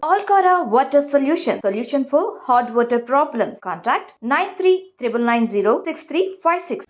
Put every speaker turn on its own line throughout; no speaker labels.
Alcara Water Solution. Solution for hot water problems. Contact 9399906356.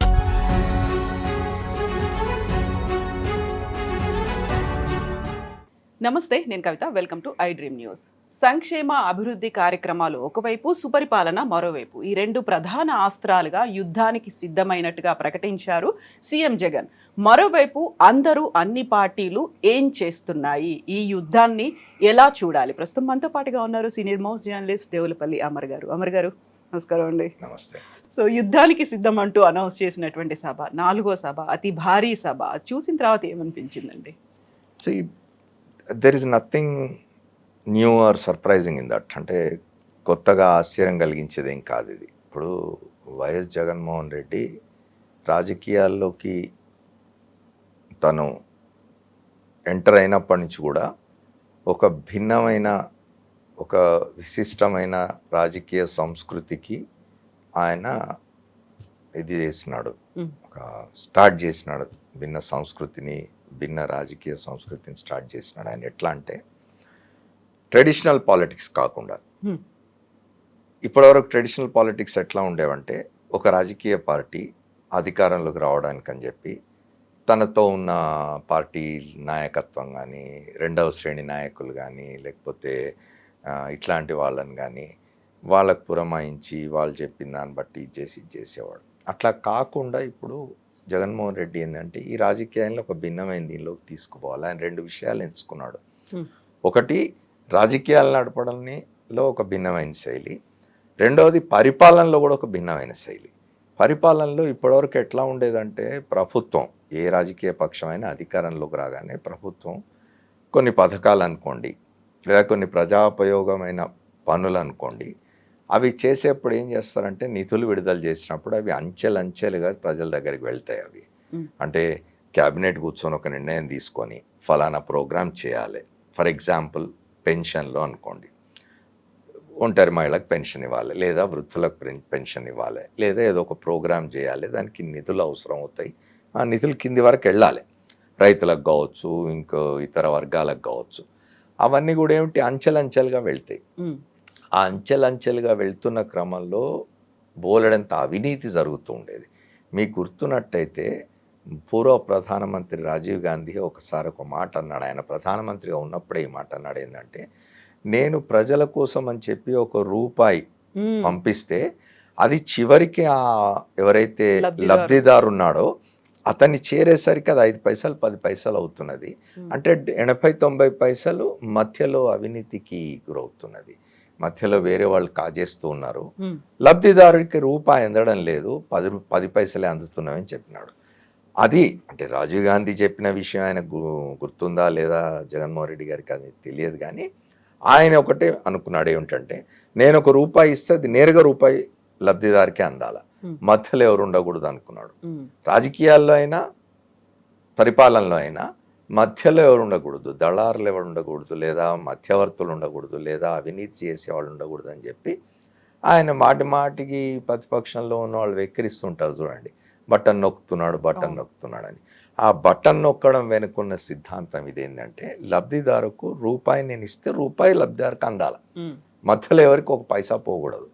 నమస్తే, నేను Kavitha. Welcome to I Dream News. సంక్షేమ అభివృద్ధి కార్యక్రమాలు ఒకవైపు, సుపరిపాలన మరోవైపు, ఈ రెండు ప్రధాన అస్త్రాలుగా యుద్ధానికి సిద్ధమైనట్టుగా ప్రకటించారు సీఎం జగన్. మరోవైపు అందరూ, అన్ని పార్టీలు ఏం చేస్తున్నాయి, ఈ యుద్ధాన్ని ఎలా చూడాలి? ప్రస్తుతం మనతో పాటుగా ఉన్నారు senior most journalist Devulapalli Amar గారు. అమర్ గారు, నమస్కారం అండి.
నమస్తే.
సో యుద్ధానికి సిద్ధం అంటూ అనౌన్స్ చేసినటువంటి సభ, 4వ సభ, అతి భారీ సభ, చూసిన తర్వాత ఏమనిపించిందండి?
There is nothing new or surprising in that. అంటే కొత్తగా ఆశ్చర్యం కలిగించేది ఏం కాదు ఇది. ఇప్పుడు వైఎస్ జగన్మోహన్ రెడ్డి రాజకీయాల్లోకి తను ఎంటర్ అయినప్పటి నుంచి కూడా ఒక భిన్నమైన, ఒక విశిష్టమైన రాజకీయ సంస్కృతికి ఆయన ఇది చేసినాడు, ఒక స్టార్ట్ చేసినాడు. భిన్న సంస్కృతిని, భిన్న రాజకీయ సంస్కృతిని స్టార్ట్ చేసినాడు ఆయన. ఎట్లా అంటే ట్రెడిషనల్ పాలిటిక్స్ కాకుండా, ఇప్పటివరకు ట్రెడిషనల్ పాలిటిక్స్ ఎట్లా ఉండేవంటే ఒక రాజకీయ పార్టీ అధికారంలోకి రావడానికి అని చెప్పి తనతో ఉన్న పార్టీ నాయకత్వం కానీ, రెండవ శ్రేణి నాయకులు కానీ, లేకపోతే ఇట్లాంటి వాళ్ళని కానీ వాళ్ళకు పురమాయించి వాళ్ళు చెప్పిన దాన్ని బట్టి చేసేవాడు. అట్లా కాకుండా ఇప్పుడు జగన్మోహన్ రెడ్డి ఏంటంటే ఈ రాజకీయాల్లో ఒక భిన్నమైన దీనిలోకి తీసుకుపోవాలి. ఆయన 2 విషయాలు ఎంచుకున్నాడు. ఒకటి, రాజకీయాలు నడపడంలో ఒక భిన్నమైన శైలి. రెండవది, పరిపాలనలో కూడా ఒక భిన్నమైన శైలి. పరిపాలనలో ఇప్పటివరకు ఎట్లా ఉండేదంటే ప్రభుత్వం, ఏ రాజకీయ పక్షమైనా అధికారంలోకి రాగానే ప్రభుత్వం కొన్ని పథకాలు అనుకోండి, లేదా కొన్ని ప్రజాపయోగమైన పనులు అనుకోండి, అవి చేసేప్పుడు ఏం చేస్తారంటే నిధులు విడుదల చేసినప్పుడు అవి అంచెలంచెలుగా ప్రజల దగ్గరికి వెళ్తాయి. అవి అంటే క్యాబినెట్ కూర్చొని ఒక నిర్ణయం తీసుకొని ఫలానా ప్రోగ్రామ్ చేయాలి. ఫర్ ఎగ్జాంపుల్ పెన్షన్లో అనుకోండి, ఒంటరి మహిళలకు పెన్షన్ ఇవ్వాలి, లేదా వృద్ధులకు పెన్షన్ ఇవ్వాలి, లేదా ఏదో ఒక ప్రోగ్రామ్ చేయాలి, దానికి నిధులు అవసరం అవుతాయి. ఆ నిధులు కింది వరకు వెళ్ళాలి, రైతులకు కావచ్చు, ఇంకో ఇతర వర్గాలకు కావచ్చు. అవన్నీ కూడా ఏమిటి, అంచెలంచెలుగా వెళ్తాయి. ఆ అంచెలంచెలుగా వెళ్తున్న క్రమంలో బోలెడంత అవినీతి జరుగుతూ ఉండేది. మీకు గుర్తున్నట్టయితే పూర్వ ప్రధానమంత్రి రాజీవ్ గాంధీ ఒకసారి ఒక మాట అన్నాడు. ఆయన ప్రధానమంత్రిగా ఉన్నప్పుడే ఈ మాట అన్నాడు. ఏంటంటే, నేను ప్రజల కోసం అని చెప్పి ₹1 పంపిస్తే అది చివరికి ఎవరైతే లబ్ధిదారు ఉన్నాడో అతన్ని చేరేసరికి అది 5 పైసలు 10 పైసలు అవుతున్నది. అంటే 80-90 పైసలు మధ్యలో అవినీతికి గురవుతున్నది. మధ్యలో వేరే వాళ్ళు కాజేస్తూ ఉన్నారు. లబ్ధిదారుడికి రూపాయి అందడం లేదు, 10 పైసలే అందుతున్నామని చెప్పినాడు. అది అంటే రాజీవ్ గాంధీ చెప్పిన విషయం ఆయన గుర్తుందా లేదా జగన్మోహన్ రెడ్డి గారికి అది తెలియదు. కానీ ఆయన ఒకటే అనుకున్నాడు, ఏమిటంటే నేను ₹1 ఇస్తే అది నేరుగా రూపాయి లబ్ధిదారికి అందాల, మధ్యలో ఎవరు ఉండకూడదు అనుకున్నాడు. రాజకీయాల్లో అయినా పరిపాలనలో అయినా మధ్యలో ఎవరు ఉండకూడదు, దళారులు ఎవరు ఉండకూడదు, లేదా మధ్యవర్తులు ఉండకూడదు, లేదా అవినీతి చేసేవాళ్ళు ఉండకూడదు అని చెప్పి ఆయన మాటి మాటికి ప్రతిపక్షంలో ఉన్న వాళ్ళు వెక్కిరిస్తుంటారు చూడండి, బటన్ నొక్కుతున్నాడు అని. ఆ బటన్ నొక్కడం వెనుకున్న సిద్ధాంతం ఇదేంటంటే, లబ్ధిదారుకు ₹1 నేను ఇస్తే ₹1 లబ్ధిదారుకు అందాల, మధ్యలో ఎవరికి 1 పైసా పోకూడదు.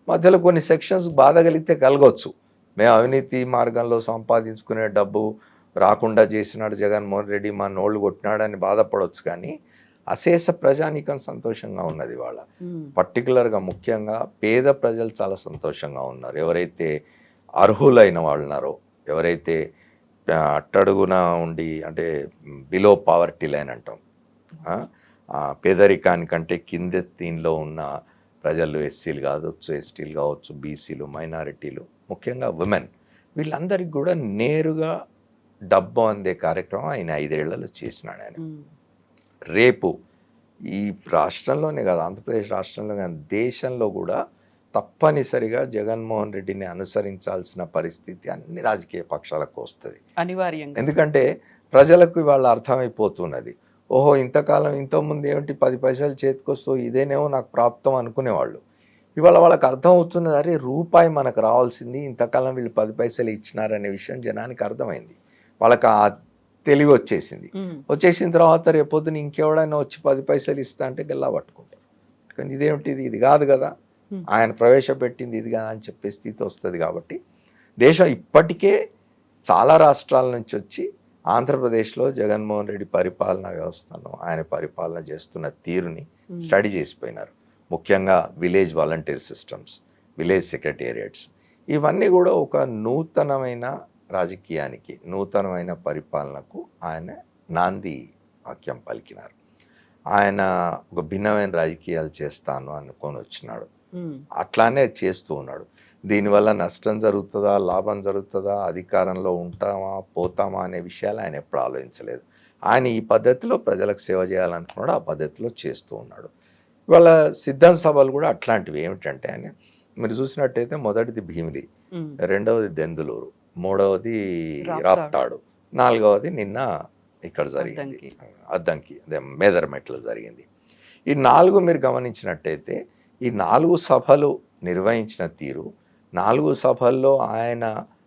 మధ్యలో కొన్ని సెక్షన్స్ బాధ కలిగితే కలగవచ్చు, మేము అవినీతి మార్గంలో సంపాదించుకునే డబ్బు రాకుండా చేసినాడు జగన్మోహన్ రెడ్డి, మా నోళ్ళు కొట్టినాడని బాధపడవచ్చు. కానీ అశేష ప్రజానీకం సంతోషంగా ఉన్నది వాళ్ళ. పర్టికులర్గా ముఖ్యంగా పేద ప్రజలు చాలా సంతోషంగా ఉన్నారు. ఎవరైతే అర్హులైన వాళ్ళు ఉన్నారో, ఎవరైతే అట్టడుగున ఉండి, అంటే బిలో పావర్టీ లైన్ అంటాం, పేదరికానికంటే కింద దీనిలో ఉన్న ప్రజలు, ఎస్సీలు కావచ్చు, ఎస్టీలు కావచ్చు, బీసీలు, మైనారిటీలు, ముఖ్యంగా ఉమెన్, వీళ్ళందరికీ కూడా నేరుగా డబ్బు అందే కార్యక్రమం ఆయన 5 ఏళ్లలో చేసినాడు ఆయన. రేపు ఈ రాష్ట్రంలోనే కాదు, ఆంధ్రప్రదేశ్ రాష్ట్రంలో కానీ దేశంలో కూడా తప్పనిసరిగా జగన్మోహన్ రెడ్డిని అనుసరించాల్సిన పరిస్థితి అన్ని రాజకీయ పక్షాలకు వస్తుంది
అనివార్యంగా.
ఎందుకంటే ప్రజలకు ఇవాళ అర్థమైపోతున్నది, ఓహో ఇంతకాలం ఇంతకుముందు ఏమిటి 10 పైసలు చేతికొస్తూ ఇదేనేమో నాకు ప్రాప్తం అనుకునేవాళ్ళు. ఇవాళ వాళ్ళకి అర్థం అవుతున్నది, అరే ₹1 మనకు రావాల్సింది, ఇంతకాలం వీళ్ళు 10 పైసలు ఇచ్చినారనే విషయం జనానికి అర్థమైంది. వాళ్ళకి ఆ తెలివి వచ్చేసింది. వచ్చేసిన తర్వాత రేపొద్దున ఇంకెవడైనా వచ్చి 10 పైసలు ఇస్తా అంటే గల్లా పట్టుకుంటారు. పట్టుకొని ఇదేమిటిది, ఇది కాదు కదా, ఆయన ప్రవేశపెట్టింది ఇది కదా అని చెప్పే స్థితి వస్తుంది. కాబట్టి దేశం ఇప్పటికే చాలా రాష్ట్రాల నుంచి వచ్చి ఆంధ్రప్రదేశ్లో జగన్మోహన్ రెడ్డి పరిపాలనా వ్యవస్థను, ఆయన పరిపాలన చేస్తున్న తీరుని స్టడీ చేసిపోయినారు. ముఖ్యంగా village volunteer systems, village secretariats, ఇవన్నీ కూడా ఒక నూతనమైన రాజకీయానికి, నూతనమైన పరిపాలనకు ఆయన నాంది వాక్యం పలికినారు. ఆయన ఒక భిన్నమైన రాజకీయాలు చేస్తాను అనుకొని వచ్చినాడు. అట్లానే చేస్తూ ఉన్నాడు. దీనివల్ల నష్టం జరుగుతుందా, లాభం జరుగుతుందా, అధికారంలో ఉంటామా పోతామా అనే విషయాలు ఆయన ఎప్పుడు ఆలోచించలేదు. ఆయన ఈ పద్ధతిలో ప్రజలకు సేవ చేయాలనుకున్నాడు, ఆ పద్ధతిలో చేస్తూ ఉన్నాడు. ఇవాళ సిద్ధం సభలు కూడా అట్లాంటివి. ఏమిటంటే ఆయన మీరు చూసినట్టయితే మొదటిది భీమిలి, రెండవది దెందులూరు, మూడవది రాప్తాడు, నాలుగవది నిన్న ఇక్కడ జరిగింది అద్దంకి, అదే మేదరమెట్లో జరిగింది. ఈ 4 మీరు గమనించినట్టయితే ఈ 4 సభలు నిర్వహించిన తీరు, 4 సభల్లో ఆయన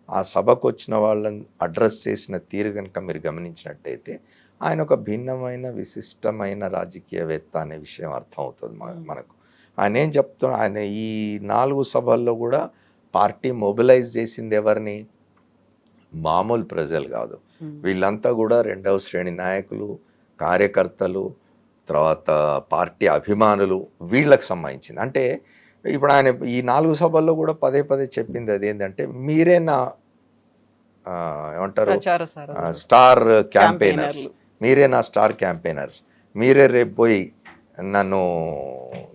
ఆ సభకు వచ్చిన వాళ్ళని అడ్రస్ చేసిన తీరు కనుక మీరు గమనించినట్టయితే ఆయన ఒక భిన్నమైన విశిష్టమైన రాజకీయవేత్త అనే విషయం అర్థమవుతుంది మనకు. ఆయన ఏం చెప్తున్నా, ఆయన ఈ 4 సభల్లో కూడా పార్టీ మొబిలైజ్ చేసింది ఎవరిని, మామూలు ప్రజలు కాదు, వీళ్ళంతా కూడా 2వ శ్రేణి నాయకులు, కార్యకర్తలు, తర్వాత పార్టీ అభిమానులు, వీళ్ళకి సంబంధించింది. అంటే ఇప్పుడు ఆయన ఈ 4 సభల్లో కూడా పదే పదే చెప్పింది అదేంటంటే, మీరే నా ఏమంటారు స్టార్ క్యాంపెయినర్స్, మీరే నా స్టార్ క్యాంపెయినర్స్, మీరే రేపు పోయి నన్ను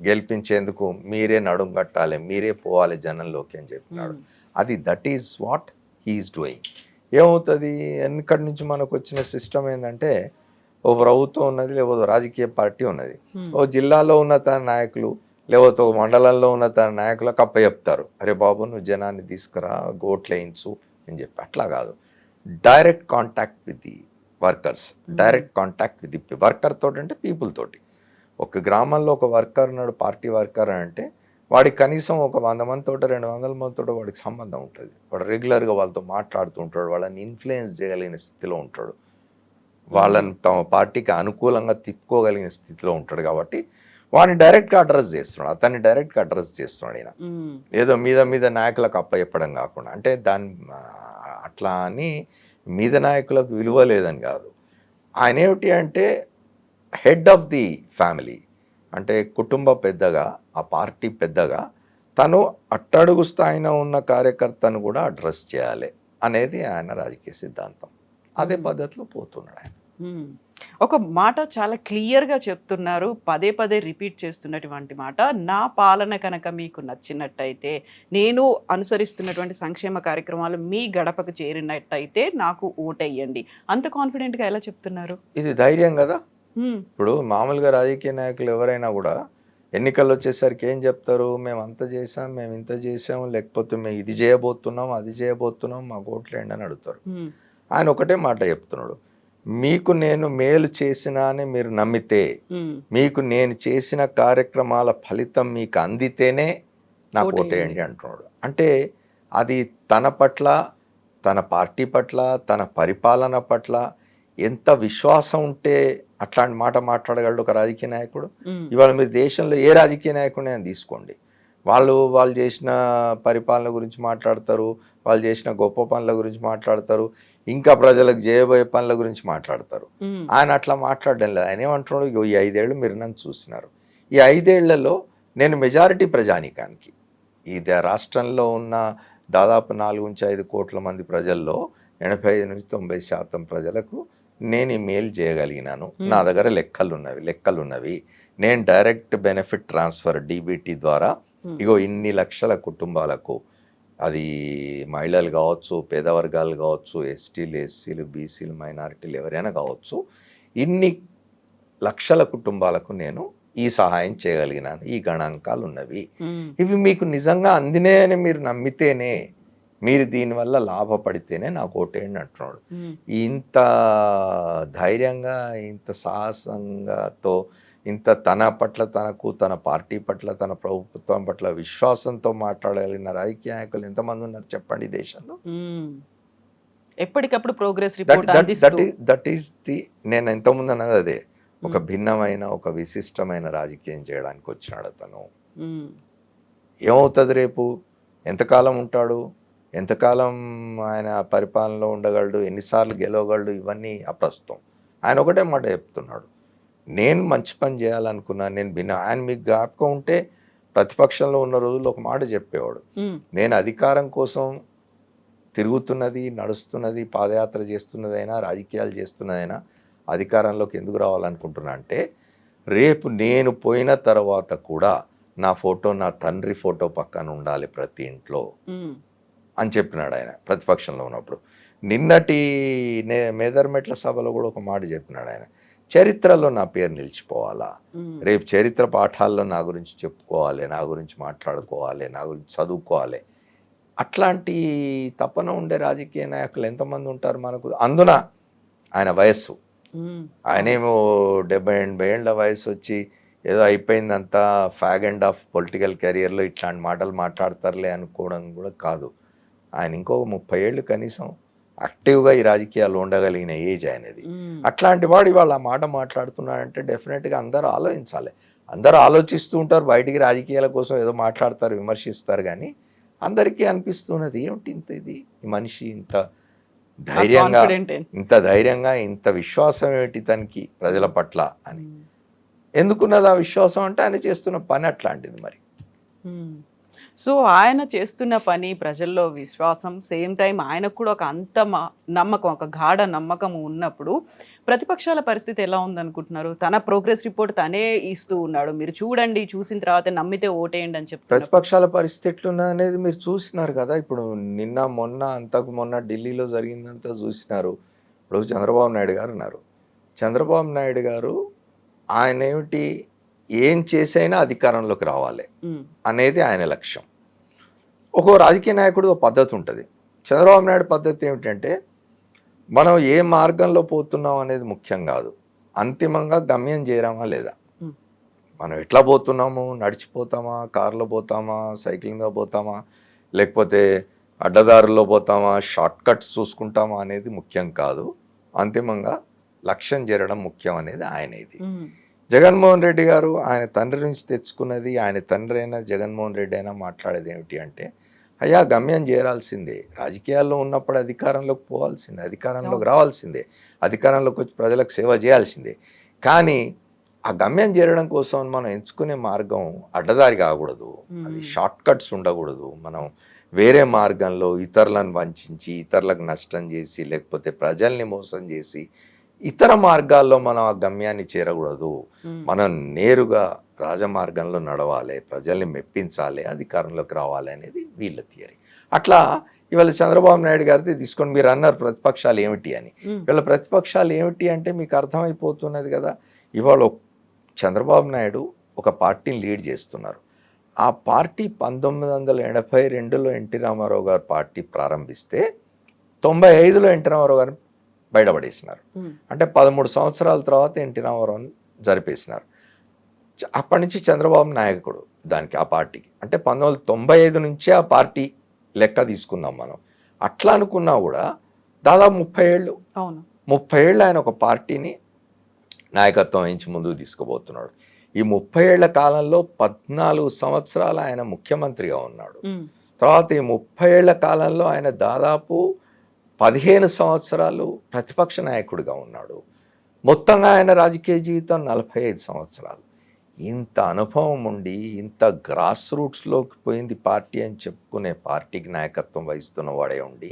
గెలిపించేందుకు మీరే నడుం కట్టాలి, మీరే పోవాలి జనంలోకి అని చెప్పినాడు. అది that is what he's doing. ఏమవుతుంది, ఎన్నికటి నుంచి మనకు వచ్చిన సిస్టమ్ ఏంటంటే, ఓ ప్రభుత్వం ఉన్నది, లేకపోతే రాజకీయ పార్టీ ఉన్నది, ఓ జిల్లాలో ఉన్న తన నాయకులు లేకపోతే ఓ మండలంలో ఉన్న తన నాయకులకు అప్పచెప్తారు, అరే బాబు నువ్వు జనాన్ని తీసుకురా, ఓట్లు వేయించు అని చెప్పి. అట్లా కాదు, direct contact with the workers, direct contact with the worker తోటి, అంటే పీపుల్ తోటి. ఒక గ్రామంలో ఒక వర్కర్ ఉన్నాడు, పార్టీ వర్కర్ అంటే వాడికి కనీసం ఒక 100 మందితో 200 మందితో వాడికి సంబంధం ఉంటుంది. వాడు రెగ్యులర్గా వాళ్ళతో మాట్లాడుతూ ఉంటాడు, వాళ్ళని ఇన్ఫ్లుయెన్స్ చేయగలిగిన స్థితిలో ఉంటాడు, వాళ్ళని తమ పార్టీకి అనుకూలంగా తిప్పుకోగలిగిన స్థితిలో ఉంటాడు. కాబట్టి వాడిని డైరెక్ట్గా అడ్రస్ చేస్తున్నాడు, అతన్ని డైరెక్ట్గా అడ్రస్ చేస్తున్నాడు ఈయన. ఏదో మీద నాయకులకు అప్పచెప్పడం కాకుండా, అంటే దాని అట్లా అని మీద నాయకులకు విలువ లేదని కాదు. ఆయన ఏమిటి అంటే హెడ్ ఆఫ్ ది ఫ్యామిలీ, అంటే కుటుంబ పెద్దగా, ఆ పార్టీ పెద్దగా తను అట్టడుగు స్థాయిలో ఉన్న కార్యకర్తను కూడా అడ్రస్ చేయాలి అనేది ఆయన రాజకీయ సిద్ధాంతం. అదే పద్ధతిలో పోతున్నాడు ఆయన.
ఒక మాట చాలా క్లియర్గా చెప్తున్నారు, పదే పదే రిపీట్ చేస్తున్నటువంటి మాట, నా పాలన కనుక మీకు నచ్చినట్టయితే, నేను అనుసరిస్తున్నటువంటి సంక్షేమ కార్యక్రమాలు మీ గడపకు చేరినట్టయితే నాకు ఓటేయండి. అంత కాన్ఫిడెంట్గా ఎలా చెప్తున్నారు?
ఇది ధైర్యం కదా. ఇప్పుడు మామూలుగా రాజకీయ నాయకులు ఎవరైనా కూడా ఎన్నికల్లో వచ్చేసరికి ఏం చెప్తారు, మేము అంత చేసాం, మేము ఇంత చేసాం, లేకపోతే మేము ఇది చేయబోతున్నాం, అది చేయబోతున్నాం, మా ఓట్లేండి అని అడుగుతారు. ఆయన ఒకటే మాట చెప్తున్నాడు, మీకు నేను మేలు చేసినా అని మీరు నమ్మితే, మీకు నేను చేసిన కార్యక్రమాల ఫలితం మీకు అందితేనే నాకు ఓటేయండి అంటున్నాడు. అంటే అది తన పట్ల, తన పార్టీ పట్ల, తన పరిపాలన పట్ల ఎంత విశ్వాసం ఉంటే అట్లాంటి మాట మాట్లాడగలడు ఒక రాజకీయ నాయకుడు. ఇవాళ మీరు దేశంలో ఏ రాజకీయ నాయకుడిని అని తీసుకోండి, వాళ్ళు చేసిన పరిపాలన గురించి మాట్లాడతారు, వాళ్ళు చేసిన గొప్ప పనుల గురించి మాట్లాడతారు, ఇంకా ప్రజలకు చేయబోయే పనుల గురించి మాట్లాడతారు. ఆయన అట్లా మాట్లాడడం లేదు. ఆయన ఏమంటున్నాడు, ఈ 5 ఏళ్ళు మీరు నన్ను చూసినారు, ఈ 5 ఏళ్లలో నేను మెజారిటీ ప్రజానీకానికి, ఈ రాష్ట్రంలో ఉన్న దాదాపు 4-5 కోట్ల మంది ప్రజల్లో 85-90% ప్రజలకు నేను ఈ మేలు చేయగలిగినాను. నా దగ్గర లెక్కలు ఉన్నవి. నేను డైరెక్ట్ బెనిఫిట్ ట్రాన్స్ఫర్ DBT ద్వారా ఇగో ఇన్ని లక్షల కుటుంబాలకు, అది మహిళలు కావచ్చు, పేద వర్గాలు కావచ్చు, ఎస్టీలు, ఎస్సీలు, బీసీలు, మైనారిటీలు ఎవరైనా కావచ్చు, ఇన్ని లక్షల కుటుంబాలకు నేను ఈ సహాయం చేయగలిగినాను, ఈ గణాంకాలు ఉన్నవి. ఇవి మీకు నిజంగా అందినాయని మీరు నమ్మితేనే, మీరు దీనివల్ల లాభపడితేనే నాకు ఓటేయండి అంటున్నాడు. ఇంత ధైర్యంగా, ఇంత సాహసంగాతో, ఇంత తన పట్ల, తనకు, తన పార్టీ పట్ల, తన ప్రభుత్వం పట్ల విశ్వాసంతో మాట్లాడగలిగిన రాజకీయ నాయకులు ఎంతమంది ఉన్నారు చెప్పండి దేశంలో?
ఎప్పటికప్పుడు progress report
that is the, నేను ఎంతమంది అన్నది అదే, ఒక భిన్నమైన ఒక విశిష్టమైన రాజకీయం చేయడానికి వచ్చినాడు అతను. ఏమవుతుంది రేపు, ఎంతకాలం ఉంటాడు, ఎంతకాలం ఆయన పరిపాలనలో ఉండగలడు, ఎన్నిసార్లు గెలవగలడు, ఇవన్నీ అప్రస్తుతం. ఆయన ఒకటే మాట చెప్తున్నాడు, నేను మంచి పని చేయాలనుకున్నాను, నేను ఆయన మీకు జ్ఞాపకం ఉంటే ప్రతిపక్షంలో ఉన్న రోజుల్లో ఒక మాట చెప్పేవాడు, నేను అధికారం కోసం తిరుగుతున్నది, నడుస్తున్నది, పాదయాత్ర చేస్తున్నదైనా, రాజకీయాలు చేస్తున్నదైనా అధికారంలోకి ఎందుకు రావాలనుకుంటున్నా అంటే, రేపు నేను పోయిన తర్వాత కూడా నా ఫోటో నా తండ్రి ఫోటో పక్కన ఉండాలి ప్రతి ఇంట్లో అని చెప్పినాడు ఆయన ప్రతిపక్షంలో ఉన్నప్పుడు. నిన్నటి మేదర్మెట్ల సభలో కూడా ఒక మాట చెప్పినాడు ఆయన, చరిత్రలో నా పేరు నిలిచిపోవాలా, రేపు చరిత్ర పాఠాల్లో నా గురించి చెప్పుకోవాలి, నా గురించి మాట్లాడుకోవాలి, నా గురించి చదువుకోవాలి. అట్లాంటి తపన ఉండే రాజకీయ నాయకులు ఎంతమంది ఉంటారు మనకు. అందున ఆయన వయస్సు, ఆయనేమో 70-80 ఏళ్ళ వయసు వచ్చి ఏదో అయిపోయిందంతా ఫ్యాగ్ అండ్ ఆఫ్ పొలిటికల్ కెరియర్లో ఇట్లాంటి మాటలు మాట్లాడతారులే అనుకోవడం కూడా కాదు. ఆయన ఇంకో 30 ఏళ్ళు కనీసం యాక్టివ్గా ఈ రాజకీయాలు ఉండగలిగిన ఏజ్ ఆయనది. అట్లాంటి వాడు ఇవాళ ఆ మాట మాట్లాడుతున్నాడంటే డెఫినెట్గా అందరూ ఆలోచించాలి. అందరూ ఆలోచిస్తూ ఉంటారు, బయటికి రాజకీయాల కోసం ఏదో మాట్లాడతారు, విమర్శిస్తారు, కానీ అందరికీ అనిపిస్తున్నది ఏమిటి ఇంత ఇది, ఈ మనిషి ఇంత ధైర్యంగా ఇంత విశ్వాసం ఏమిటి తనకి ప్రజల పట్ల అని. ఎందుకున్నది ఆ విశ్వాసం అంటే ఆయన చేస్తున్న పని అట్లాంటిది మరి.
సో ఆయన చేస్తున్న పని, ప్రజల్లో విశ్వాసం, సేమ్ టైం ఆయనకు కూడా ఒక నమ్మకం, ఒక గాఢ నమ్మకం ఉన్నప్పుడు ప్రతిపక్షాల పరిస్థితి ఎలా ఉందనుకుంటున్నారు? తన ప్రోగ్రెస్ రిపోర్ట్ తనే ఇస్తూ ఉన్నాడు, మీరు చూడండి, చూసిన తర్వాత నమ్మితే ఓటేయండి అని చెప్పి.
ప్రతిపక్షాల పరిస్థితి ఎట్లున్నా అనేది మీరు చూసినారు కదా. ఇప్పుడు నిన్న అంతకు మొన్న ఢిల్లీలో జరిగిందంతా చూసినారు. ఇప్పుడు చంద్రబాబు నాయుడు గారు ఉన్నారు. చంద్రబాబు నాయుడు గారు ఆయన ఏమిటి, ఏం చేసైనా అధికారంలోకి రావాలి అనేది ఆయన లక్ష్యం. ఒక్కో రాజకీయ నాయకుడు ఒక పద్ధతి ఉంటుంది. చంద్రబాబు నాయుడు పద్ధతి ఏమిటంటే, మనం ఏ మార్గంలో పోతున్నాం అనేది ముఖ్యం కాదు, అంతిమంగా గమ్యం చేరామా లేదా. మనం ఎట్లా పోతున్నాము, నడిచిపోతామా, కారులో పోతామా, సైక్లింగ్గా పోతామా, లేకపోతే అడ్డదారుల్లో పోతామా, షార్ట్ కట్స్ చూసుకుంటామా అనేది ముఖ్యం కాదు, అంతిమంగా లక్ష్యం చేరడం ముఖ్యం అనేది ఆయన. ఇది జగన్మోహన్ రెడ్డి గారు ఆయన తండ్రి నుంచి తెచ్చుకున్నది, ఆయన తండ్రి అయినా జగన్మోహన్ రెడ్డి అయినా మాట్లాడేది ఏమిటి అంటే, అయ్యా గమ్యం చేరాల్సిందే, రాజకీయాల్లో ఉన్నప్పుడు అధికారంలోకి పోవాల్సిందే, అధికారంలోకి రావాల్సిందే, అధికారంలోకి వచ్చి ప్రజలకు సేవ చేయాల్సిందే, కానీ ఆ గమ్యం చేరడం కోసం మనం ఎంచుకునే మార్గం అడ్డదారి కాకూడదు, అది షార్ట్ కట్స్ ఉండకూడదు. మనం వేరే మార్గంలో ఇతరులను వంచి, ఇతరులకు నష్టం చేసి, లేకపోతే ప్రజల్ని మోసం చేసి ఇతర మార్గాల్లో మనం ఆ గమ్యాన్ని చేరకూడదు. మనం నేరుగా రాజమార్గంలో నడవాలి, ప్రజల్ని మెప్పించాలి, అధికారంలోకి రావాలి అనేది వీళ్ళ థియరీ. అట్లా ఇవాళ చంద్రబాబు నాయుడు గారిది తీసుకొని మీరు అన్నారు ప్రతిపక్షాలు ఏమిటి అని. ఇవాళ ప్రతిపక్షాలు ఏమిటి అంటే మీకు అర్థమైపోతున్నది కదా. ఇవాళ చంద్రబాబు నాయుడు ఒక పార్టీని లీడ్ చేస్తున్నారు. ఆ పార్టీ 1982లో ఎన్టీ రామారావు గారు పార్టీ ప్రారంభిస్తే 95లో ఎన్టీ రామారావు గారు బయటపడేసినారు. అంటే 13 సంవత్సరాల తర్వాత ఎన్టీ రామారావుని జరిపేసినారు. అప్పటి నుంచి చంద్రబాబు నాయకుడు దానికి, ఆ పార్టీకి. అంటే 1995 నుంచే ఆ పార్టీ లెక్క తీసుకుందాం మనం. అట్లా అనుకున్నా కూడా దాదాపు 30 ఏళ్ళు, 30 ఏళ్ళు ఆయన ఒక పార్టీని నాయకత్వం వహించి ముందుకు తీసుకుపోతున్నాడు. ఈ 30 ఏళ్ల కాలంలో 14 సంవత్సరాలు ఆయన ముఖ్యమంత్రిగా ఉన్నాడు. తర్వాత ఈ 30 ఏళ్ల కాలంలో ఆయన దాదాపు 15 సంవత్సరాలు ప్రతిపక్ష నాయకుడిగా ఉన్నాడు. మొత్తంగా ఆయన రాజకీయ జీవితం 45 సంవత్సరాలు. ఇంత అనుభవం ఉండి, ఇంత గ్రాస్ రూట్స్లోకి పోయింది పార్టీ అని చెప్పుకునే పార్టీకి నాయకత్వం వహిస్తున్న వాడే ఉండి,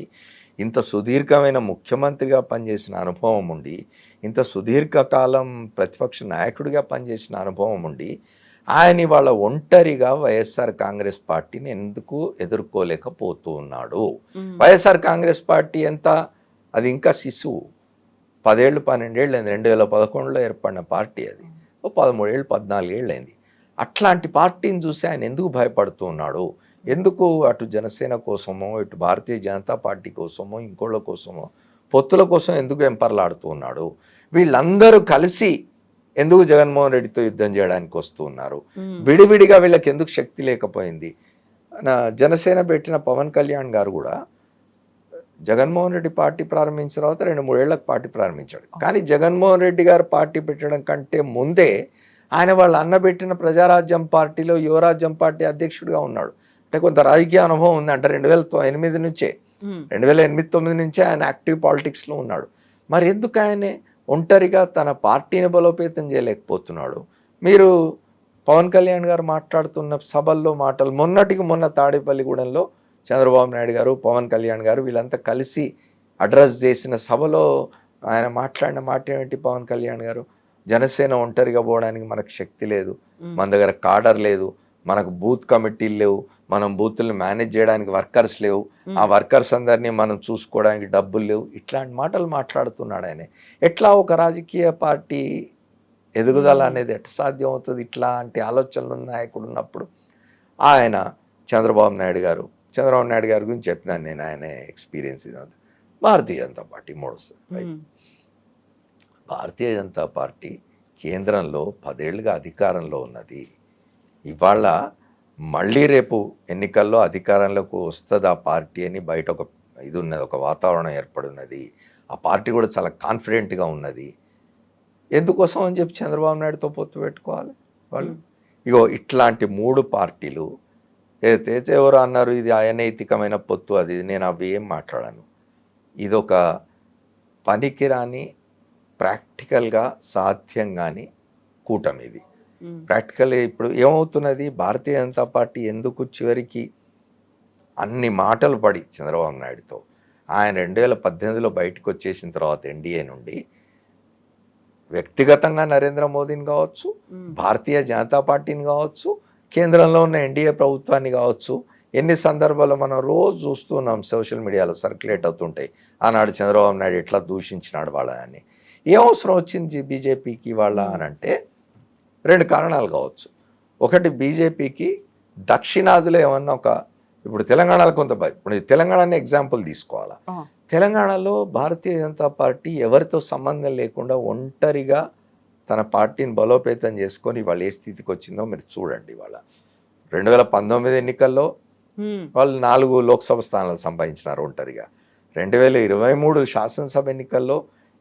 ఇంత సుదీర్ఘమైన ముఖ్యమంత్రిగా పనిచేసిన అనుభవం ఉండి, ఇంత సుదీర్ఘకాలం ప్రతిపక్ష నాయకుడిగా పనిచేసిన అనుభవం ఉండి, ఆయన ఇవాళ ఒంటరిగా వైఎస్ఆర్ కాంగ్రెస్ పార్టీని ఎందుకు ఎదుర్కోలేకపోతూ ఉన్నాడు? వైఎస్ఆర్ కాంగ్రెస్ పార్టీ ఎంత, అది ఇంకా శిశువు, 10 ఏళ్ళు 12 ఏళ్ళు అయింది. 2011లో ఏర్పడిన పార్టీ అది. 13 ఏళ్ళు 14 ఏళ్ళు అయింది. అట్లాంటి పార్టీని చూసి ఆయన ఎందుకు భయపడుతూ ఉన్నాడు? ఎందుకు అటు జనసేన కోసమో, ఇటు భారతీయ జనతా పార్టీ కోసమో, ఇంకోళ్ళ కోసమో, పొత్తుల కోసం ఎందుకు వెంపర్లాడుతూ ఉన్నాడు? వీళ్ళందరూ కలిసి ఎందుకు జగన్మోహన్ రెడ్డితో యుద్ధం చేయడానికి వస్తూ ఉన్నారు? విడివిడిగా వీళ్ళకి ఎందుకు శక్తి లేకపోయింది? జనసేన పెట్టిన పవన్ కళ్యాణ్ గారు కూడా జగన్మోహన్ రెడ్డి పార్టీ ప్రారంభించిన తర్వాత 2-3 ఏళ్లకు పార్టీ ప్రారంభించాడు. కానీ జగన్మోహన్ రెడ్డి గారు పార్టీ పెట్టడం కంటే ముందే ఆయన వాళ్ళ అన్న పెట్టిన ప్రజారాజ్యం పార్టీలో యువరాజ్యం పార్టీ అధ్యక్షుడిగా ఉన్నాడు. అంటే కొంత రాజకీయ అనుభవం ఉంది. అంటే 2008 నుంచే 2008-9 నుంచే ఆయన యాక్టివ్ పాలిటిక్స్లో ఉన్నాడు. మరి ఎందుకు ఆయన ఒంటరిగా తన పార్టీని బలోపేతం చేయలేకపోతున్నాడు? మీరు పవన్ కళ్యాణ్ గారు మాట్లాడుతున్న సభల్లో మాటలు మొన్నటికి మొన్న తాడేపల్లిగూడెంలో చంద్రబాబు నాయుడు గారు, పవన్ కళ్యాణ్ గారు వీళ్ళంతా కలిసి అడ్రస్ చేసిన సభలో ఆయన మాట్లాడిన మాట ఏమిటి? పవన్ కళ్యాణ్ గారు, జనసేన ఒంటరిగా పోవడానికి మనకు శక్తి లేదు, మన దగ్గర కాడర్ లేదు, మనకు బూత్ కమిటీలు లేవు, మనం బూత్లను మేనేజ్ చేయడానికి వర్కర్స్ లేవు, ఆ వర్కర్స్ అందరినీ మనం చూసుకోవడానికి డబ్బులు లేవు, ఇట్లాంటి మాటలు మాట్లాడుతున్నాడు ఆయన. ఎట్లా ఒక రాజకీయ పార్టీ ఎదుగుదల అనేది ఎట్లా సాధ్యం అవుతుంది? ఇట్లాంటి ఆలోచనలు నాయకుడు ఉన్నప్పుడు ఆయన చంద్రబాబు నాయుడు గారు గురించి చెప్పినాను నేను. ఆయన ఎక్స్పీరియన్స్ ఇదంతా. భారతీయ జనతా పార్టీ మూడోసారి. భారతీయ జనతా పార్టీ కేంద్రంలో 10 ఏళ్ళుగా అధికారంలో ఉన్నది. ఇవాళ మళ్ళీ రేపు ఎన్నికల్లో అధికారంలోకి వస్తుంది ఆ పార్టీ అని బయట ఒక ఇది ఉన్నది, ఒక వాతావరణం ఏర్పడి ఉన్నది. ఆ పార్టీ కూడా చాలా కాన్ఫిడెంట్గా ఉన్నది. ఎందుకోసం అని చెప్పి చంద్రబాబు నాయుడుతో పొత్తు పెట్టుకోవాలి వాళ్ళు? ఇగో ఇట్లాంటి 3 పార్టీలు ఏదైతే ఎవరు అన్నారు ఇది అనైతికమైన పొత్తు, అది నేను అవి ఏం మాట్లాడాను. ఇదొక పనికిరాని ప్రాక్టికల్గా సాధ్యం కాని కూటమి ఇది. ప్రాక్టికల్ ఇప్పుడు ఏమవుతున్నది? భారతీయ జనతా పార్టీ ఎందుకు చివరికి అన్ని మాటలు పడి చంద్రబాబు నాయుడుతో ఆయన 2018లో బయటకు వచ్చేసిన తర్వాత ఎన్డీఏ నుండి వ్యక్తిగతంగా నరేంద్ర మోదీని కావచ్చు, భారతీయ జనతా పార్టీని కావచ్చు, కేంద్రంలో ఉన్న ఎన్డీఏ ప్రభుత్వాన్ని కావచ్చు, ఎన్ని సందర్భాల్లో మనం రోజు చూస్తున్నాం, సోషల్ మీడియాలో సర్క్యులేట్ అవుతుంటాయి. ఆనాడు చంద్రబాబు నాయుడు ఎట్లా దూషించినాడు వాళ్ళని. ఏ అవసరం వచ్చింది బీజేపీకి వాళ్ళ అని అంటే 2 కారణాలు కావచ్చు. ఒకటి, బీజేపీకి దక్షిణాదిలో ఏమన్నా ఇప్పుడు తెలంగాణలో ఇప్పుడు తెలంగాణని ఎగ్జాంపుల్ తీసుకోవాలా. తెలంగాణలో భారతీయ జనతా పార్టీ ఎవరితో సంబంధం లేకుండా ఒంటరిగా తన పార్టీని బలోపేతం చేసుకొని వాళ్ళు ఏ స్థితికి వచ్చిందో మీరు చూడండి. వాళ్ళ 2019 ఎన్నికల్లో వాళ్ళు 4 లోక్సభ స్థానాలు సంపాదించినారు ఒంటరిగా. 2023 శాసనసభ ఎన్నికల్లో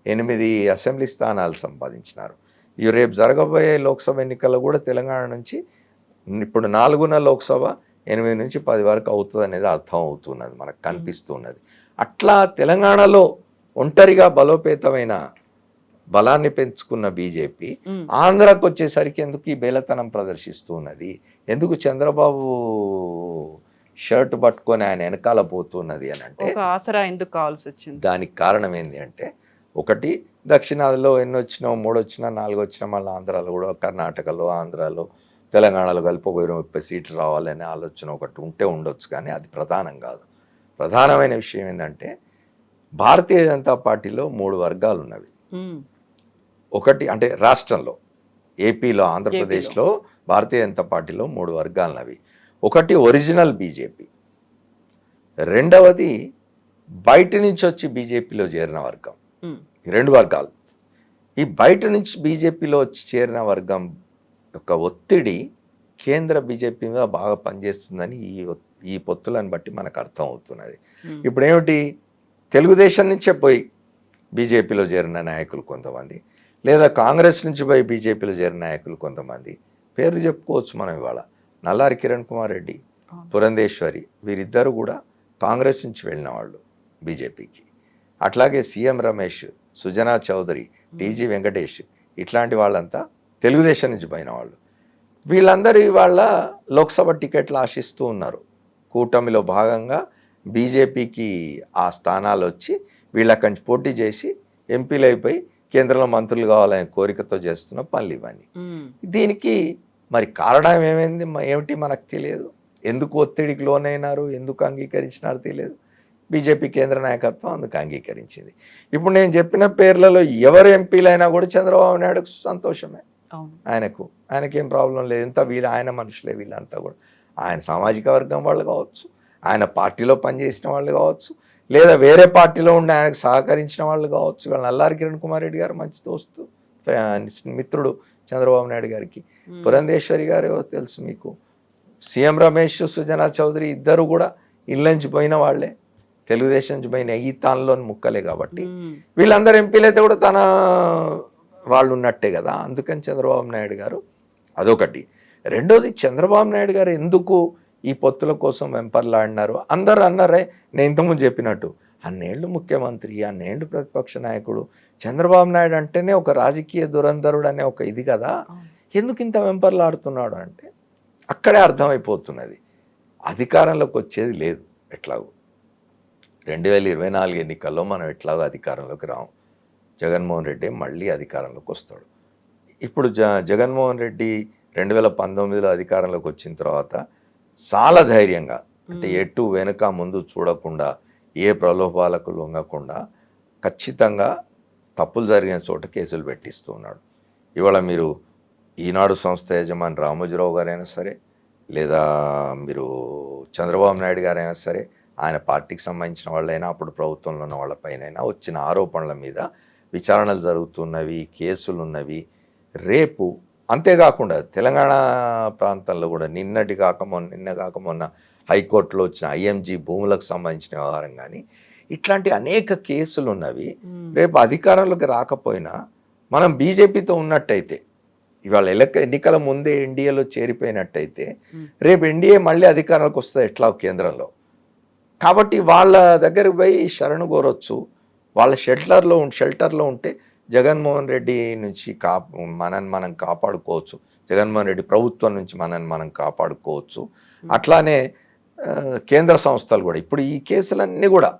8 అసెంబ్లీ స్థానాలు సంపాదించినారు. ఈ రేపు జరగబోయే లోక్సభ ఎన్నికల్లో కూడా తెలంగాణ నుంచి ఇప్పుడు 4 లోక్సభ 8 నుంచి 10 వరకు అవుతుంది అనేది అర్థం అవుతున్నది, మనకు కనిపిస్తున్నది. అట్లా తెలంగాణలో ఒంటరిగా బలోపేతమైన బలాన్ని పెంచుకున్న బీజేపీ ఆంధ్రాకు వచ్చేసరికి ఎందుకు ఈ బేలతనం ప్రదర్శిస్తూ ఉన్నది? ఎందుకు చంద్రబాబు షర్ట్ పట్టుకొని ఆయన వెనకాల పోతున్నది అని అంటే
ఆసరా ఎందుకు కావాల్సి వచ్చింది?
దానికి కారణం ఏంటి అంటే, ఒకటి, దక్షిణాదిలో ఎన్ని వచ్చినా 3 వచ్చినా 4 వచ్చినా మళ్ళీ ఆంధ్రాలో కూడా, కర్ణాటకలో, ఆంధ్రాలో, తెలంగాణలో కలిపి 30 సీట్లు రావాలనే ఆలోచన ఒకటి ఉండొచ్చు, కానీ అది ప్రధానం కాదు. ప్రధానమైన విషయం ఏంటంటే భారతీయ జనతా పార్టీలో 3 వర్గాలు ఉన్నవి. ఒకటి అంటే రాష్ట్రంలో, ఏపీలో, ఆంధ్రప్రదేశ్లో భారతీయ జనతా పార్టీలో 3 వర్గాలు ఉన్నవి. ఒకటి ఒరిజినల్ బీజేపీ, రెండవది బయట నుంచి వచ్చి బీజేపీలో చేరిన వర్గం. 2 వర్గాలు. ఈ బయట నుంచి బీజేపీలో వచ్చి చేరిన వర్గం యొక్క ఒత్తిడి కేంద్ర బీజేపీ మీద బాగా పనిచేస్తుందని ఈ పొత్తులను బట్టి మనకు అర్థం అవుతున్నది. ఇప్పుడు ఏమిటి, తెలుగుదేశం నుంచే పోయి బీజేపీలో చేరిన నాయకులు కొంతమంది, లేదా కాంగ్రెస్ నుంచి పోయి బీజేపీలో చేరిన నాయకులు కొంతమంది, పేర్లు చెప్పుకోవచ్చు మనం ఇవాళ. నల్లారి కిరణ్ కుమార్ రెడ్డి, పురంధేశ్వరి, వీరిద్దరు కూడా కాంగ్రెస్ నుంచి వెళ్ళిన వాళ్ళు బీజేపీకి. అట్లాగే సీఎం రమేష్, సుజనా చౌదరి, టీజీ వెంకటేష్, ఇట్లాంటి వాళ్ళంతా తెలుగుదేశం నుంచి పోయిన వాళ్ళు. వీళ్ళందరూ ఇవాళ లోక్సభ టికెట్లు ఆశిస్తూ ఉన్నారు. కూటమిలో భాగంగా బీజేపీకి ఆ స్థానాలు వచ్చి వీళ్ళక్కడి నుంచి పోటీ చేసి ఎంపీలు అయిపోయి కేంద్రంలో మంత్రులు కావాలనే కోరికతో చేస్తున్న పనులు ఇవన్నీ. దీనికి మరి కారణం ఏమిటి మనకు తెలియదు. ఎందుకు ఒత్తిడికి లోనైనారు, ఎందుకు అంగీకరించినారు తెలియదు. బీజేపీ కేంద్ర నాయకత్వం అందుకు అంగీకరించింది. ఇప్పుడు నేను చెప్పిన పేర్లలో ఎవరు ఎంపీలైనా కూడా చంద్రబాబు నాయుడుకు సంతోషమే. ఆయనకేం ప్రాబ్లం లేదు. ఎంత ఆయన మనుషులే వీళ్ళంతా కూడా. ఆయన సామాజిక వర్గం వాళ్ళు కావచ్చు, ఆయన పార్టీలో పనిచేసిన వాళ్ళు కావచ్చు, లేదా వేరే పార్టీలో ఉండి ఆయనకు సహకరించిన వాళ్ళు కావచ్చు. వాళ్ళు నల్లారి కిరణ్ కుమార్ రెడ్డి గారు మంచి దోస్తు, మిత్రుడు చంద్రబాబు నాయుడు గారికి. పురంధేశ్వరి గారు తెలుసు మీకు. సీఎం రమేష్, సుజనా చౌదరి ఇద్దరు కూడా ఇళ్ళ నుంచి పోయిన వాళ్ళే. తెలుగుదేశం నుంచి పోయిన ఈ తానులోని ముక్కలే కాబట్టి వీళ్ళందరూ ఎంపీలు అయితే కూడా తన వాళ్ళు ఉన్నట్టే కదా. అందుకని చంద్రబాబు నాయుడు గారు అదొకటి. రెండోది, చంద్రబాబు నాయుడు గారు ఎందుకు ఈ పొత్తుల కోసం వెంపర్లాడినారు? అందరూ అన్నారే, నేను ఇంతకుముందు చెప్పినట్టు, అన్నేళ్ళు ముఖ్యమంత్రి, అన్నేళ్ళు ప్రతిపక్ష నాయకుడు, చంద్రబాబు నాయుడు అంటేనే ఒక రాజకీయ దురంధరుడు అనే ఒక ఇది కదా, ఎందుకు ఇంత వెంపర్లాడుతున్నాడు అంటే అక్కడే అర్థమైపోతున్నది. అధికారంలోకి వచ్చేది లేదు ఎట్లాగో. 2024 ఎన్నికల్లో మనం ఎట్లాగో అధికారంలోకి రాము. జగన్మోహన్ రెడ్డి మళ్ళీ అధికారంలోకి వస్తాడు. ఇప్పుడు జగన్మోహన్ రెడ్డి 2019లో అధికారంలోకి వచ్చిన తర్వాత చాలా ధైర్యంగా, అంటే ఎటు వెనుక ముందు చూడకుండా, ఏ ప్రలోభాలకు లొంగకుండా ఖచ్చితంగా తప్పులు జరిగిన చోట కేసులు పెట్టిస్తూ ఉన్నాడు. ఇవాళ మీరు ఈనాడు సంస్థ యజమాని రామోజీరావు గారైనా సరే, లేదా మీరు చంద్రబాబు నాయుడు గారైనా సరే, ఆయన పార్టీకి సంబంధించిన వాళ్ళైనా, అప్పుడు ప్రభుత్వంలో ఉన్న వాళ్ళపైనైనా వచ్చిన ఆరోపణల మీద విచారణలు జరుగుతున్నవి, కేసులు ఉన్నవి. రేపు అంతేకాకుండా తెలంగాణ ప్రాంతంలో కూడా నిన్న కాక మొన్న హైకోర్టులో వచ్చిన ఐఎంజీ భూములకు సంబంధించిన వ్యవహారం కానీ, ఇట్లాంటి అనేక కేసులు ఉన్నవి. రేపు అధికారంలోకి రాకపోయినా మనం బీజేపీతో ఉన్నట్టయితే, ఇవాళ ఎన్నికల ముందే ఎన్డీఏలో చేరిపోయినట్టయితే, రేపు ఎన్డీఏ మళ్ళీ అధికారంలోకి వస్తుంది ఎట్లా కేంద్రంలో. కాబట్టి వాళ్ళ దగ్గరికి పోయి శరణు కోరొచ్చు. వాళ్ళ షెల్టర్లో ఉంటే జగన్మోహన్ రెడ్డి నుంచి మనం కాపాడుకోవచ్చు, జగన్మోహన్ రెడ్డి ప్రభుత్వం నుంచి మనం కాపాడుకోవచ్చు. అట్లానే కేంద్ర సంస్థలు కూడా ఇప్పుడు ఈ కేసులన్నీ కూడా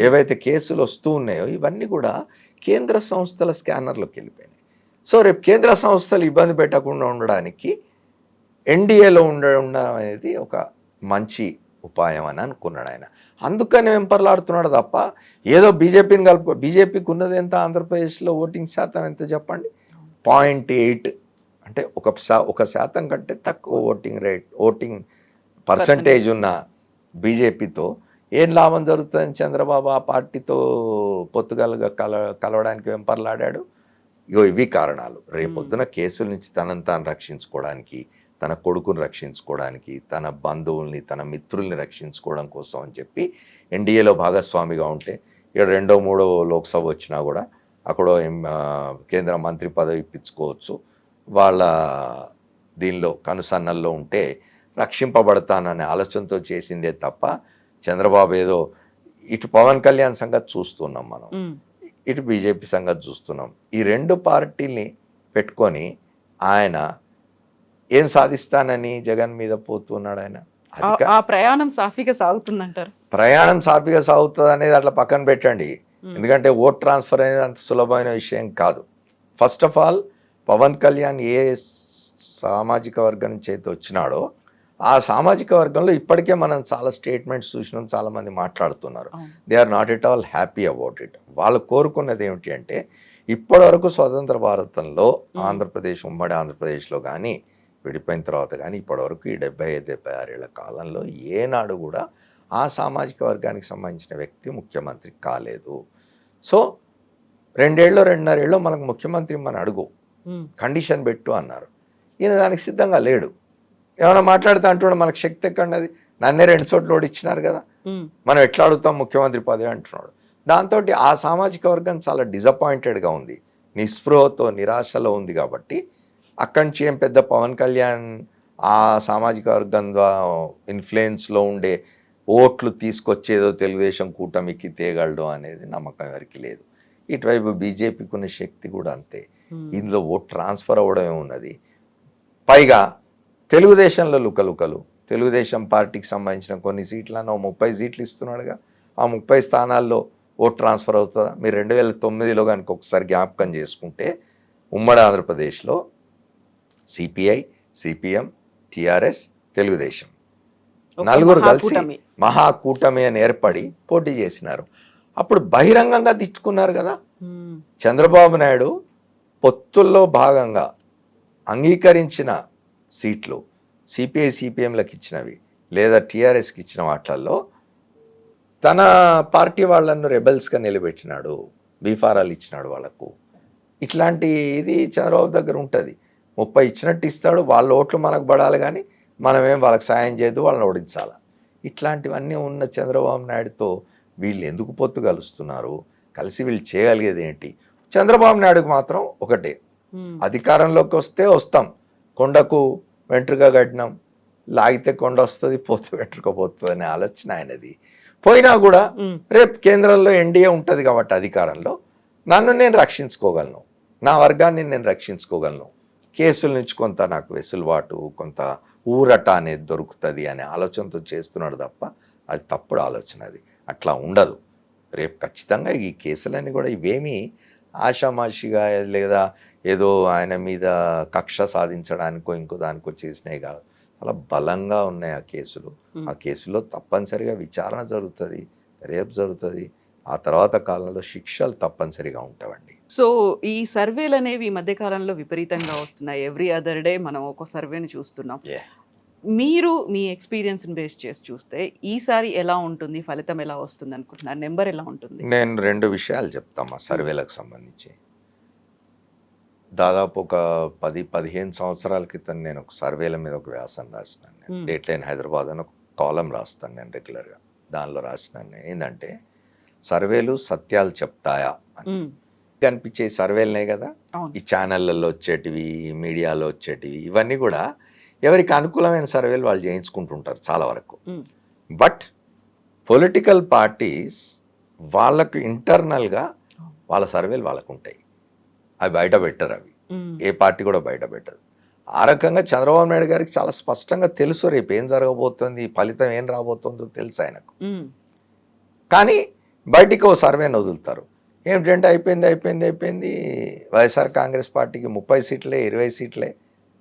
ఏవైతే కేసులు వస్తూ ఉన్నాయో ఇవన్నీ కూడా కేంద్ర సంస్థల స్కానర్లోకి వెళ్ళిపోయినాయి. సో రేపు కేంద్ర సంస్థలు ఇబ్బంది పెట్టకుండా ఉండడానికి ఎన్డీఏలో ఉండడం అనేది ఒక మంచి ఉపాయం అని అనుకున్నాడు ఆయన. అందుకని వెంపర్లాడుతున్నాడు తప్ప ఏదో బీజేపీని బీజేపీకి ఉన్నది ఎంత ఆంధ్రప్రదేశ్లో ఓటింగ్ శాతం ఎంత చెప్పండి? 0.8, అంటే ఒక శాతం కంటే తక్కువ ఓటింగ్ పర్సంటేజ్ ఉన్న బీజేపీతో ఏం లాభం జరుగుతుందని చంద్రబాబు ఆ పార్టీతో పొత్తుగలుగా కలవడానికి వెంపర్లాడాడు. ఇవి కారణాలు. రేపొద్దున కేసుల నుంచి తనను తాను రక్షించుకోవడానికి, తన కొడుకుని రక్షించుకోవడానికి, తన బంధువుల్ని, తన మిత్రుల్ని రక్షించుకోవడం కోసం అని చెప్పి ఎన్డీఏలో భాగస్వామిగా ఉంటే, ఇక్కడ 2వ 3వ లోక్సభ వచ్చినా కూడా అక్కడ కేంద్ర మంత్రి పదవి ఇప్పించుకోవచ్చు. వాళ్ళ దీనిలో కనుసన్నల్లో ఉంటే రక్షింపబడతాననే ఆలోచనతో చేసిందే తప్ప చంద్రబాబు ఏదో ఇటు పవన్ కళ్యాణ్ సంగతి చూస్తున్నాం మనం, ఇటు బీజేపీ సంగతి చూస్తున్నాం. ఈ 2 పార్టీల్ని పెట్టుకొని ఆయన ఏం సాధిస్తానని జగన్ మీద పోతున్నాడు ఆయన.
ఆ ప్రయాణం సాఫీగా సాగుతుందంటారు?
ప్రయాణం సాఫీగా సాగుతుంది అనేది అట్లా పక్కన పెట్టండి. ఎందుకంటే ఓట్ ట్రాన్స్ఫర్ అనేది అంత సులభమైన విషయం కాదు. First of all Pawan Kalyan ఏ సామాజిక వర్గం నుంచి అయితే వచ్చినాడో ఆ సామాజిక వర్గంలో ఇప్పటికే మనం చాలా స్టేట్మెంట్స్ చూసినాం, చాలామంది మాట్లాడుతున్నారు. They are not at all happy about it. వాళ్ళు కోరుకున్నది ఏమిటి అంటే, ఇప్పటి వరకు స్వతంత్ర భారతంలో ఆంధ్రప్రదేశ్, ఉమ్మడి ఆంధ్రప్రదేశ్లో కానీ విడిపోయిన తర్వాత కానీ ఇప్పటివరకు ఈ 75-76 ఏళ్ల కాలంలో ఏనాడు కూడా ఆ సామాజిక వర్గానికి సంబంధించిన వ్యక్తి ముఖ్యమంత్రి కాలేదు. సో 2.5 ఏళ్ళు మనకు ముఖ్యమంత్రి మన అడుగు, కండిషన్ పెట్టు అన్నారు. ఈయన దానికి సిద్ధంగా లేడు. ఏమైనా మాట్లాడితే అంటున్నాడు, మనకు శక్తి ఎక్కడది, నన్నే 2 చోట్ల ఓడిచ్చినారు కదా, మనం ఎట్లా అడుగుతాం ముఖ్యమంత్రి పదవి అంటున్నాడు. దాంతో ఆ సామాజిక వర్గం చాలా డిసప్పాయింటెడ్గా ఉంది, నిస్పృహతో నిరాశలో ఉంది. కాబట్టి అక్కడి నుంచి ఏం పెద్ద పవన్ కళ్యాణ్ ఆ సామాజిక వర్గం ద్వారా ఇన్ఫ్లుయెన్స్లో ఉండే ఓట్లు తీసుకొచ్చేదో తెలుగుదేశం కూటమికి తేగలడం అనేది నమ్మకం ఎవరికి లేదు. ఇటువైపు బీజేపీకి ఉన్న శక్తి కూడా అంతే. ఇందులో ఓట్ ట్రాన్స్ఫర్ అవ్వడమే ఉన్నది. పైగా తెలుగుదేశంలో లుకలుకలు, తెలుగుదేశం పార్టీకి సంబంధించిన కొన్ని సీట్లను 30 సీట్లు ఇస్తున్నాడుగా, ఆ 30 స్థానాల్లో ఓట్ ట్రాన్స్ఫర్ అవుతుందా? మీరు 2009లో కనుక ఒకసారి జ్ఞాపకం చేసుకుంటే ఉమ్మడి ఆంధ్రప్రదేశ్లో సిపిఐ, సిపిఎం, టిఆర్ఎస్, తెలుగుదేశం 4 కలిసి మహాకూటమి అని ఏర్పడి పోటీ చేసినారు. అప్పుడు బహిరంగంగా తెచ్చుకున్నారు కదా. చంద్రబాబు నాయుడు పొత్తుల్లో భాగంగా అంగీకరించిన సీట్లు సిపిఐ, సిపిఎంలకు ఇచ్చినవి లేదా టిఆర్ఎస్కి ఇచ్చిన వాటిల్లో తన పార్టీ వాళ్ళను రెబెల్స్గా నిలబెట్టినాడు, బీఫారాలు ఇచ్చినాడు వాళ్ళకు. ఇట్లాంటి ఇది చంద్రబాబు దగ్గర ఉంటుంది. 30 ఇచ్చినట్టు ఇస్తాడు, వాళ్ళ ఓట్లు మనకు పడాలి కానీ మనమేం వాళ్ళకి సాయం చేయదు, వాళ్ళని ఓడించాలి. ఇట్లాంటివన్నీ ఉన్న చంద్రబాబు నాయుడుతో వీళ్ళు ఎందుకు పొత్తు కలుస్తున్నారు, కలిసి వీళ్ళు చేయగలిగేది ఏంటి? చంద్రబాబు నాయుడుకు మాత్రం ఒకటే, అధికారంలోకి వస్తే వస్తాం, కొండకు వెంట్రుక కట్టినాం, లాగితే కొండ వస్తుంది, పోతే వెంట్రుక పోతుంది అనే ఆలోచన ఆయనది. పోయినా కూడా రేపు కేంద్రంలో ఎన్డీఏ ఉంటుంది కాబట్టి అధికారంలో నన్ను నేను రక్షించుకోగలను, నా వర్గాన్ని నేను రక్షించుకోగలను, కేసుల నుంచి కొంత నాకు వెసులుబాటు, కొంత ఊరట అనేది దొరుకుతుంది అనే ఆలోచనతో చేస్తున్నాడు తప్ప అది తప్పుడు ఆలోచన. అది అట్లా ఉండదు. రేపు ఖచ్చితంగా ఈ కేసులన్నీ కూడా ఇవేమీ ఆషామాషిగా లేదా ఏదో ఆయన మీద కక్ష సాధించడానికో ఇంకో దానికో చేసినాయి కాదు, చాలా బలంగా ఉన్నాయి ఆ కేసులు. ఆ కేసులో తప్పనిసరిగా విచారణ జరుగుతుంది, రేపు జరుగుతుంది, ఆ తర్వాత కాలంలో శిక్షలు తప్పనిసరిగా ఉంటాయండి.
సో ఈ సర్వేలు అనేవి ఈ మధ్య కాలంలో విపరీతంగా వస్తున్నాయి. ఎవ్రీ అదర్ డే మనం ఒక సర్వేని చూస్తున్నాం. మీరు మీ ఎక్స్పీరియన్స్ని బేస్ చేసి చూస్తే ఈసారి ఎలా ఉంటుంది, ఫలితం ఎలా వస్తుంది అనుకుంటున్నారు, నెంబర్ ఎలా ఉంటుంది?
నేను 2 విషయాలు చెప్తామా సర్వేలకు సంబంధించి. దాదాపు ఒక 10-15 సంవత్సరాల క్రితం నేను ఒక సర్వేల మీద ఒక వ్యాసం రాసినాను. నేను డేట్ లైన్ హైదరాబాద్ అని ఒక కాలం రాస్తాను నేను రెగ్యులర్గా. దానిలో రాసినాను నేను ఏంటంటే, సర్వేలు సత్యాలు చెప్తాయా అని. కనిపించే సర్వేలనే కదా ఈ ఛానళ్ళల్లో వచ్చేటివి, మీడియాలో వచ్చేటివి, ఇవన్నీ కూడా ఎవరికి అనుకూలమైన సర్వేలు వాళ్ళు చేయించుకుంటుంటారు చాలా వరకు. బట్ పొలిటికల్ పార్టీస్ వాళ్ళకు ఇంటర్నల్గా వాళ్ళ సర్వేలు వాళ్ళకు ఉంటాయి, అవి బయట పెట్టరు, అవి ఏ పార్టీ కూడా బయట పెట్టదు. ఆ రకంగా చంద్రబాబు నాయుడు గారికి చాలా స్పష్టంగా తెలుసు రేపు ఏం జరగబోతుంది, ఫలితం ఏం రాబోతుందో తెలుసు ఆయనకు. కానీ బయటికి ఓ సర్వేని వదులుతారు, ఏమిటంటే అయిపోయింది వైఎస్ఆర్ కాంగ్రెస్ పార్టీకి 30 సీట్లే 20 సీట్లే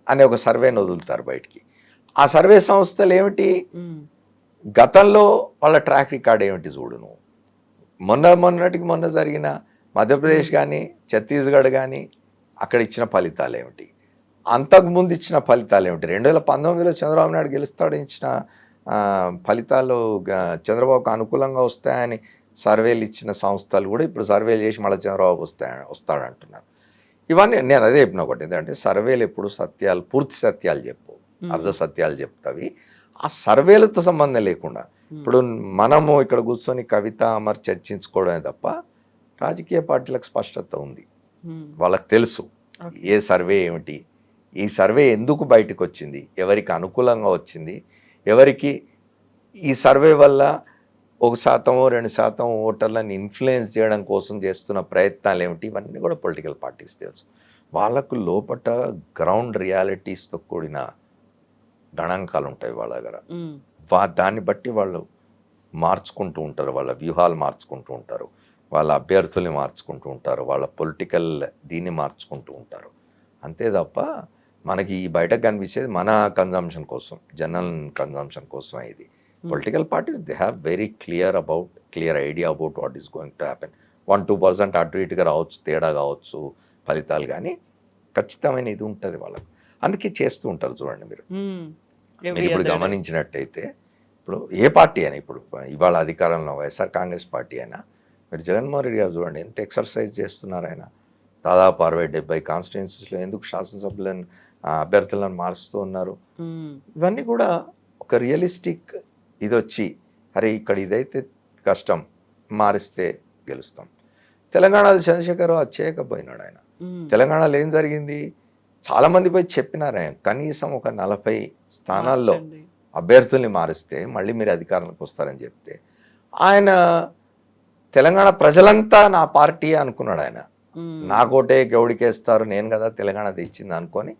అనే ఒక సర్వేని వదులుతారు బయటికి. ఆ సర్వే సంస్థలు ఏమిటి, గతంలో వాళ్ళ ట్రాక్ రికార్డ్ ఏమిటి చూడును. మొన్న జరిగిన మధ్యప్రదేశ్ కానీ ఛత్తీస్గఢ్ కానీ అక్కడ ఇచ్చిన ఫలితాలు ఏమిటి, అంతకుముందు ఇచ్చిన ఫలితాలు ఏమిటి, 2019లో చంద్రబాబు నాయుడు గెలుస్తాడు ఇచ్చిన ఫలితాలు చంద్రబాబుకు అనుకూలంగా వస్తాయని సర్వేలు ఇచ్చిన సంస్థలు కూడా ఇప్పుడు సర్వేలు చేసి మళ్ళీ చంద్రబాబు వస్తాడంటున్నారు. ఇవన్నీ నేను అదే చెప్పిన ఒకటి, ఎందుకంటే సర్వేలు ఎప్పుడు సత్యాలు, పూర్తి సత్యాలు చెప్పు, అర్ధ సత్యాలు చెప్తావి. ఆ సర్వేలతో సంబంధం లేకుండా ఇప్పుడు మనము ఇక్కడ కూర్చొని కవిత అమర్ చర్చించుకోవడమే తప్ప రాజకీయ పార్టీలకు స్పష్టత ఉంది, వాళ్ళకి తెలుసు ఏ సర్వే ఏమిటి, ఈ సర్వే ఎందుకు బయటకు వచ్చింది, ఎవరికి అనుకూలంగా వచ్చింది, ఎవరికి ఈ సర్వే వల్ల 1% 2% ఓటర్లను ఇన్ఫ్లుయెన్స్ చేయడం కోసం చేస్తున్న ప్రయత్నాలు ఏమిటి, ఇవన్నీ కూడా పొలిటికల్ పార్టీస్ తెలుసు. వాళ్ళకు లోపట గ్రౌండ్ రియాలిటీస్తో కూడిన గణాంకాలు ఉంటాయి వాళ్ళ దగ్గర. దాన్ని బట్టి వాళ్ళు మార్చుకుంటూ ఉంటారు, వాళ్ళ వ్యూహాలు మార్చుకుంటూ ఉంటారు, వాళ్ళ అభ్యర్థుల్ని మార్చుకుంటూ ఉంటారు, వాళ్ళ పొలిటికల్ దీన్ని మార్చుకుంటూ ఉంటారు. అంతే తప్ప మనకి ఈ బయటకు కనిపించేది మన కన్జంప్షన్ కోసం, జనరల్ కన్జంప్షన్ కోసం. ఇది political parties they have very clear idea about what is going to happen. 1-2% అటు ఇటుగా రావచ్చు, తేడా కావచ్చు ఫలితాలు, కానీ ఖచ్చితమైన ఇది ఉంటుంది వాళ్ళకు. అందుకే చేస్తూ ఉంటారు. చూడండి మీరు ఇప్పుడు గమనించినట్టయితే, ఇప్పుడు ఏ పార్టీ అయినా, ఇప్పుడు ఇవాళ అధికారంలో వైఎస్ఆర్ కాంగ్రెస్ పార్టీ అయినా, మీరు జగన్మోహన్ రెడ్డి గారు చూడండి ఎంత ఎక్సర్సైజ్ చేస్తున్నారు. ఆయన దాదాపు 60-70 కాన్స్టిట్యున్సీస్లో ఎందుకు శాసనసభ్యులను అభ్యర్థులను మారుస్తూ ఉన్నారు. ఇవన్నీ కూడా ఒక రియలిస్టిక్ ఇది వచ్చి, అరే ఇక్కడ ఇదైతే కష్టం, మారిస్తే గెలుస్తాం. తెలంగాణలో చంద్రశేఖర్ అది చేయకపోయినాడు. ఆయన తెలంగాణలో ఏం జరిగింది, చాలామంది పోయి చెప్పినారు, ఆయన కనీసం ఒక 40 స్థానాల్లో అభ్యర్థుల్ని మారిస్తే మళ్ళీ మీరు అధికారంలోకి వస్తారని చెప్తే, ఆయన తెలంగాణ ప్రజలంతా నా పార్టీ అనుకున్నాడు. ఆయన నాకోటే గౌడికేస్తారు, నేను కదా తెలంగాణ తెచ్చింది అనుకొని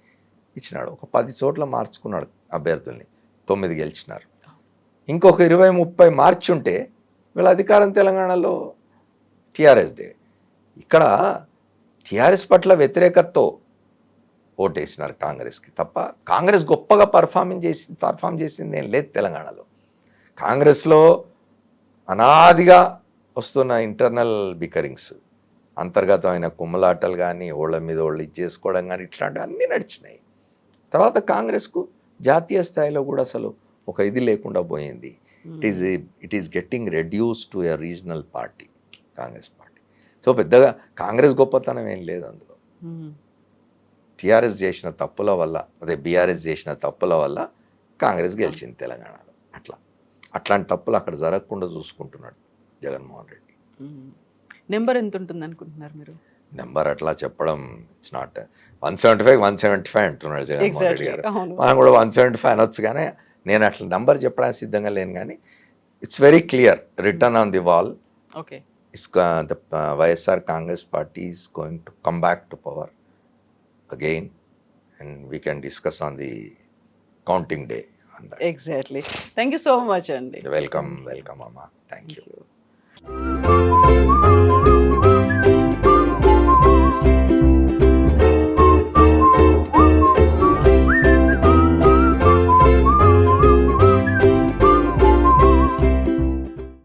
ఇచ్చినాడు. ఒక 10 చోట్ల మార్చుకున్నాడు అభ్యర్థుల్ని, 9 గెలిచినారు. ఇంకొక 20-30 మార్చుంటే వీళ్ళ అధికారం తెలంగాణలో టీఆర్ఎస్దే. ఇక్కడ టీఆర్ఎస్ పట్ల వ్యతిరేకతతో ఓటేసినారు కాంగ్రెస్కి తప్ప, కాంగ్రెస్ గొప్పగా పర్ఫామ్ చేసింది ఏం లేదు తెలంగాణలో. కాంగ్రెస్లో అనాదిగా వస్తున్న ఇంటర్నల్ బికరింగ్స్, అంతర్గతమైన కుమ్మలాటలు కానీ, ఓళ్ళ మీద ఓళ్ళు ఇచ్చేసుకోవడం కానీ, ఇట్లాంటివి అన్నీ నడిచినాయి. తర్వాత కాంగ్రెస్కు జాతీయ స్థాయిలో కూడా అసలు ఒక ఇది లేకుండా పోయింది. It is getting reduce to a regional party Congress party. So పెద్దగా కాంగ్రెస్ గొప్పతనం ఏం లేదు అందులో. టీఆర్ఎస్ చేసిన తప్పుల వల్ల, అదే బీఆర్ఎస్ చేసిన తప్పుల వల్ల కాంగ్రెస్ గెలిచింది తెలంగాణలో. అట్లాంటి తప్పులు అక్కడ జరగకుండా చూసుకుంటున్నాడు జగన్మోహన్ రెడ్డి.
నెంబర్ ఎంత ఉంటుంది అనుకుంటున్నారు మీరు?
నెంబర్ అట్లా చెప్పడం ఇట్స్ నాట్ 175 అంటున్నాడు జగన్మోహన్ రెడ్డి
ఎగ్జాక్ట్లీ,
గారు.
అవును.
మనం కూడా 175 అనొచ్చు, కానీ నేను అట్లా నెంబర్ చెప్పడానికి సిద్ధంగా లేను. కానీ it's very clear return on the wall.
Okay,
The YSR Congress party is going to come back to power again, and we can discuss on the counting day on that.
Exactly. Thank you so much అండి.
Welcome, Amma. Thank you.